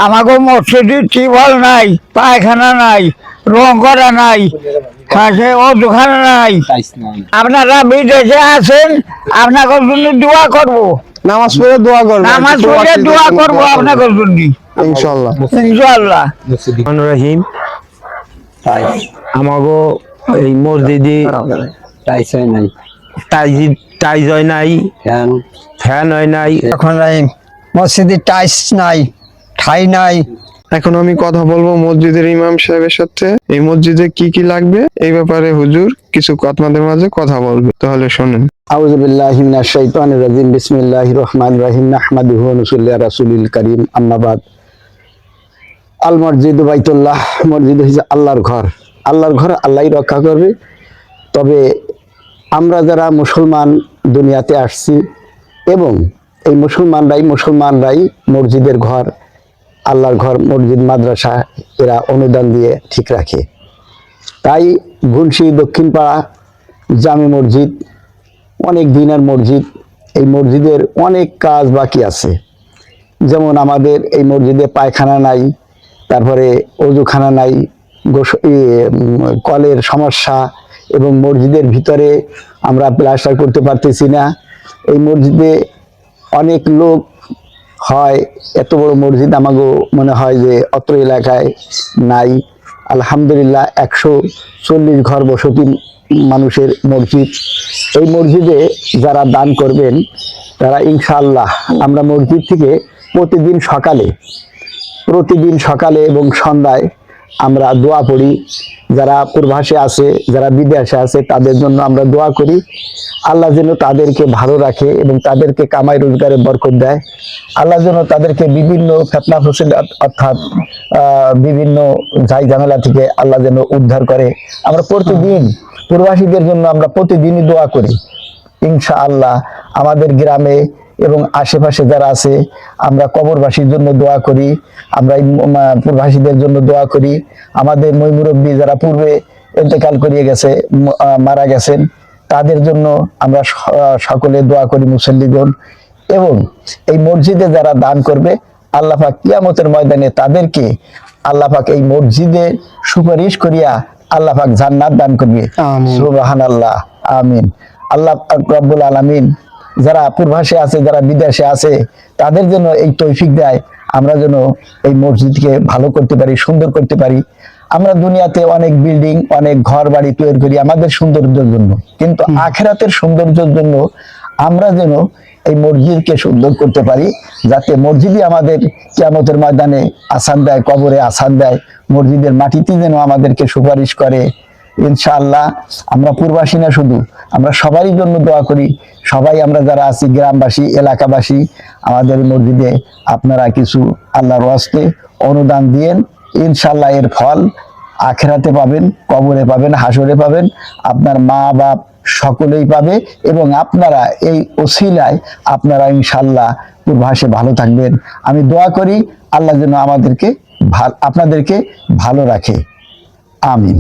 আমাকে মসজিদে টিউবওয়েল নাই, পায়খানা নাই, রং করা নাই, ওখানে নাই। আপনারা বিদেশে আছেন, আপনাদের জন্য দোয়া করবো, নামাজ পড়ে দোয়া করবেন, নামাজ পড়ে দোয়া করবো আপনাদের জন্য ইনশাআল্লাহ ইনশাআল্লাহ। রহিম আমাগো এই মসজিদে টাইজ হয় নাই, ফ্যান হয় নাই, এখন মসজিদে টাইলস নাই, ঠাই নাই। এখন আমি কথা বলবো মসজিদের ইমাম সাহেবের সাথে। এই মসজিদে কি কি লাগবে এই ব্যাপারে হুজুর কিছু আপনাদের মাঝে কথা বলবে, তাহলে শোনেন। আউযু বিল্লাহি মিনাশ শাইতানির রাজিম। বিসমিল্লাহির রহমানির রহিম। নাহমাদুহু ওয়া নুসাল্লি আলা রাসূলিল কারীম। আম্মা বাদ। আল মসজিদু বাইতুল্লাহ, মসজিদ হচ্ছে আল্লাহর ঘর। আল্লাহর ঘর আল্লাহই রক্ষা করবে। তবে আমরা যারা মুসলমান দুনিয়াতে আসছি এবং এই মুসলমানরাই মসজিদের ঘর, আল্লাহর ঘর, মসজিদ, মাদ্রাসা এরা অনুদান দিয়ে ঠিক রাখে। তাই গুনশি দক্ষিণপাড়া জামে মসজিদ অনেক দিনের মসজিদ। এই মসজিদের অনেক কাজ বাকি আছে। যেমন আমাদের এই মসজিদে পায়খানা নাই, তারপরে অজুখানা নাই, কলের সমস্যা, এবং মসজিদের ভিতরে আমরা প্লাস্টার করতে পারতেছি না। এই মসজিদে অনেক লোক হয়, এত বড় মসজিদ আমাগো মনে হয় যে অত্র এলাকায় নাই। আলহামদুলিল্লাহ 140 ঘর বসতি মানুষের মসজিদ। এই মসজিদে যারা দান করবেন তারা ইনশাআল্লাহ, আমরা মসজিদ থেকে প্রতিদিন সকালে এবং সন্ধ্যায় আমরা দোয়া পড়ি। যারা প্রবাসে আছে, যারা বিদেশে আছে, তাদের জন্য আমরা দোয়া করি। আল্লাহ যেন তাদেরকে ভালো রাখে এবং তাদেরকে কামাই রোজগারে বরকত দেয়। আল্লাহ যেন তাদেরকে বিভিন্ন ফিতনা ফসিলাত অর্থাৎ বিভিন্ন ঝাই ঝামেলা থেকে আল্লাহ যেন উদ্ধার করে। আমরা প্রতিদিন প্রবাসীদের জন্য আমরা প্রতিদিনই দোয়া করি ইনশাআল্লাহ। আমাদের গ্রামে এবং আশেপাশে যারা আছে আমরা কবরবাসীর জন্য দোয়া করি, আমরা প্রবাসীদের জন্য দোয়া করি। আমাদের মুরব্বী যারা পূর্বে ইন্তেকাল করিয়ে গেছে, মারা গেছেন, তাদের জন্য আমরা সকলে দোয়া করি মুসল্লিগণ। এবং এই মসজিদে যারা দান করবে আল্লাহ পাক কিয়ামতের ময়দানে তাদেরকে আল্লাহ পাক এই মসজিদে সুপারিশ করিয়া আল্লাহ পাক জান্নাত দান করবে। সুবহানাল্লাহ, আমিন। আল্লাহ রব্বুল আলামিন যারা প্রবাসে আছে, যারা বিদেশে আছে, তাদের জন্য এই তৌফিক দেয়, আমরা যেন এই মসজিদকে ভালো করতে পারি, সুন্দর করতে পারি। আমরা দুনিয়াতে অনেক বিল্ডিং, অনেক ঘর বাড়ি তৈরি করি আমাদের সৌন্দর্যের জন্য, কিন্তু আখিরাতের সৌন্দর্যের জন্য আমরা যেন এই মসজিদকে সুন্দর করতে পারি, যাতে মসজিদই আমাদের কিয়ামতের ময়দানে আসান দেয়, কবরে আসান দেয়। মসজিদের মাটিতে যেন আমাদেরকে সুপারিশ করে ইনশাআল্লাহ। আমরা প্রবাসী না শুধু, আমরা সবারই জন্য দোয়া করি। সবাই আমরা যারা আছি গ্রামবাসী, এলাকাবাসী, আমাদের মসজিদে আপনারা কিছু আল্লাহর ওয়াস্তে অনুদান দিয়েন। ইনশাআল্লাহ এর ফল আখিরাতে পাবেন, কবরে পাবেন, হাসরে পাবেন, আপনার মা বাপ সকলেই পাবে। এবং আপনারা এই ওসিলায় আপনারা ইনশাআল্লাহ প্রবাসে ভালো থাকবেন। আমি দোয়া করি আল্লাহ যেন আপনাদেরকে ভালো রাখে, আমিন।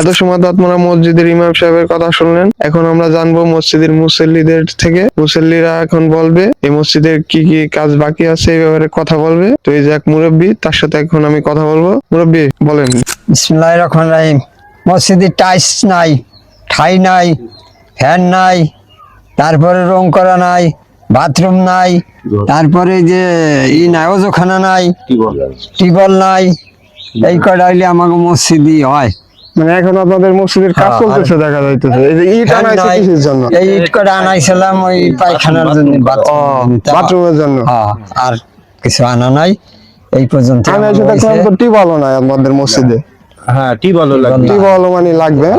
এত সময় তো আপনারা মসজিদের ইমাম সাহেবের কথা শুনলেন। এখন আমরা জানবো মসজিদের মুসল্লিদের থেকে। মুসল্লিরা এখন বলবে এই মসজিদের কি কি কাজ বাকি আছে এই ব্যাপারে কথা বলবে। তো এই যে এক মুরব্বী, তার সাথে এখন আমি কথা বলবো। মুরব্বী বলেন। বিসমিল্লাহির রহমানির রহিম। মসজিদে টাইলস নাই, ঠাই নাই, ফ্যান নাই, তারপরে রং করা নাই, বাথরুম নাই, তারপরে যে নাই, ওজোখানা নাই, টিউবওয়েল নাই। এই কটা হইলে আমাকে মসজিদই হয়। মানে এখন আপনাদের মসজিদের কাজ চলতেছে দেখা যাইতেছে। এই যে ইট আনাইছে কিসের জন্য? এই ইট কটা আনাইছিলাম ওই পায়খানার জন্য, বাথরুমের জন্য। আর কিছু আনা নাই এই পর্যন্ত। আনাইছে দেখলাম তো টিউবওয়েল নাই আপনাদের মসজিদে। হ্যাঁ টিউবওয়েল লাগবে, টিউবওয়েল মানে লাগবে।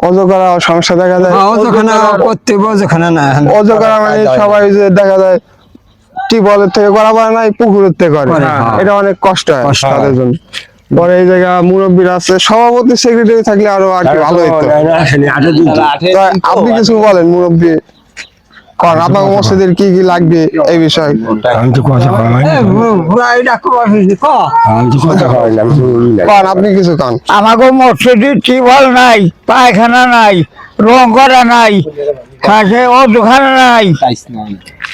অজু করা সমস্যা দেখা যায়, ওজোখানা করতে, ওজোখানা না, অজু করা মানে সবাই যে দেখা যায় টিউবওয়েলের থেকে করা পারে না, পুকুরের থেকে করে। এটা অনেক কষ্ট হয় তাদের জন্য। পরে এই জায়গা মুরব্বীরা আছে, সভাপতি সেক্রেটারি থাকলে আরো আর কি ভালো হতো। আপনি কিছু বলেন মুরব্বী, কারণ আপনার মসজিদের কি কি লাগবে এই বিষয়ে। আপনি কিছু কান। আমাকে মসজিদে টিউবওয়েল নাই, পায়খানা নাই, রং করা নাই, ওজোখানা নাই,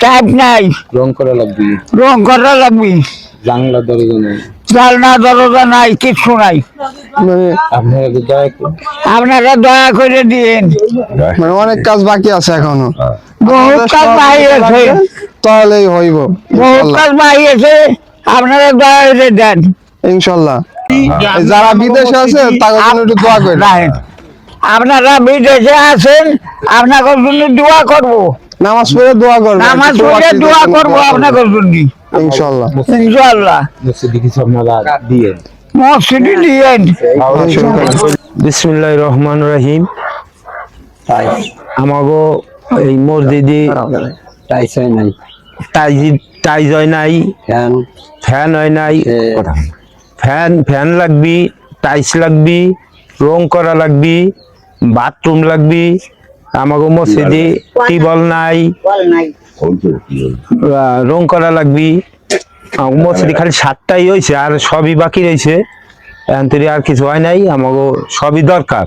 টাইপ নাই, রং করা লাগবে, রং করা লাগবে, জানলা দরজা নেই, জানলা দরজা নাই, কিছু নাই। মানে আপনারা তো দয়া করে আপনারা দয়া করে দিন, মানে অনেক কাজ বাকি আছে এখনো। বহুত কাজ বাকি আছে, তাহলেই হইব বহুত কাজ বাকি আছে, আপনারা দয়া করে দেন। ইনশাল্লাহ। যারা বিদেশে আছে তাদের জন্য একটু দোয়া করেন। রাখেন। আপনারা বিদেশে আছেন, আপনাদের জন্য দোয়া করবো, নামাজ পড়ে দোয়া করবেন, নামাজ পড়ে দোয়া করবো আপনাদের জন্য ইনশাল্লাহ। ইনশাআল্লাহ। মসজিদে কিছু আপনারা দিয়ে মসজিদে দিয়েন। বিসমিল্লাহির রহমানির রহিম। আমাগো এই মসজিদে টাইস হয় নাই, টাইজ হয় নাই, ফ্যান ফ্যান হয় নাই, ফ্যান লাগবি, টাইস লাগবি, রং করা লাগবি, বাথরুম লাগবি। আমাগো মসজিদে টিবল নাই, রং করা লাগবি। আমার মসজিদে খালি 7টাই হয়েছে, আর সবই বাকি রয়েছে। এন্তরি আর কিছু হয় নাই, আমাগো সবই দরকার।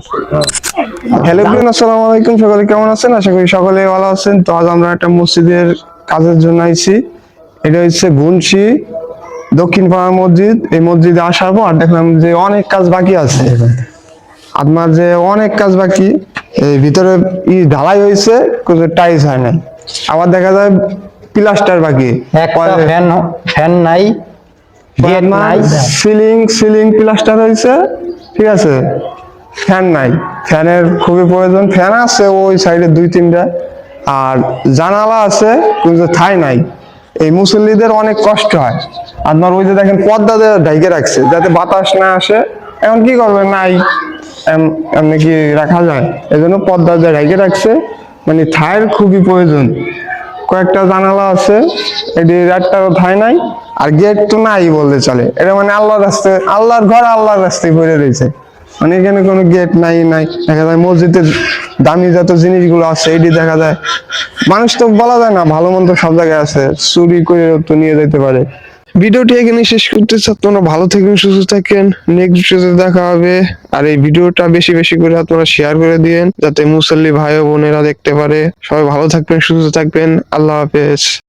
হ্যালো এভরিওয়ান, আসসালামু আলাইকুম। সকলে কেমন আছেন? আশা করি সকলে ভালো আছেন। তো আজ আমরা একটা মসজিদের কাজের জন্য আইছি। এটা হচ্ছে গুনশি দক্ষিণ পাড়া মসজিদ। এই মসজিদে আসার পর দেখলাম যে অনেক কাজ বাকি আছে, আপনার যে অনেক কাজ বাকি। এই ভিতরে ঢালাই হয়েছে, কোনো টাইলস হয় নাই। আবার দেখা যায় প্লাস্টার বাকি, ফ্যান নাই, সিলিং প্লাস্টার হয়েছে, ঠিক আছে। ফ্যান নাই, ফ্যানের খুবই প্রয়োজন। ফ্যান আছে ওই সাইডে 2-3টা, আর জানালা আছে কিন্তু ঠাই নাই। এই মুসল্লিদের অনেক কষ্ট হয়। আপনার ওই যে দেখেন পর্দা দিয়ে ঢাইকে রাখছে যাতে বাতাস না আসে। এখন কি করবে, নাই এমনি কি রাখা যায়, এই জন্য পর্দা দিয়ে ঢাইকে রাখছে। মানে ঠাইয়ের খুবই প্রয়োজন। কয়েকটা জানালা আছে, এটি একটারও ঠাই নাই, আর গেট তো নাই বলতে চলে। এটা মানে আল্লাহর রাস্তায়, আল্লাহর ঘর আল্লাহর রাস্তায় পড়ে রয়েছে। মানে এখানে কোনো গেট নাই। দেখা যায় মসজিদের দামি যত জিনিসগুলো আছে এটি দেখা যায়, মানুষ তো বলা যায় না, ভালো মন্দ সব জায়গায় আছে, চুরি করে তো নিয়ে যেতে পারে। ভিডিওটি এখানে শেষ করতে চাই। আপনারা ভালো থাকেন, সুস্থ থাকেন, নেক্সট ভিডিওতে দেখা হবে। আর এই ভিডিওটা বেশি বেশি করে আপনারা শেয়ার করে দিয়েন, যাতে মুসল্লি ভাই ও বোনেরা দেখতে পারে। সবাই ভালো থাকবেন, সুস্থ থাকবেন। আল্লাহ হাফেজ।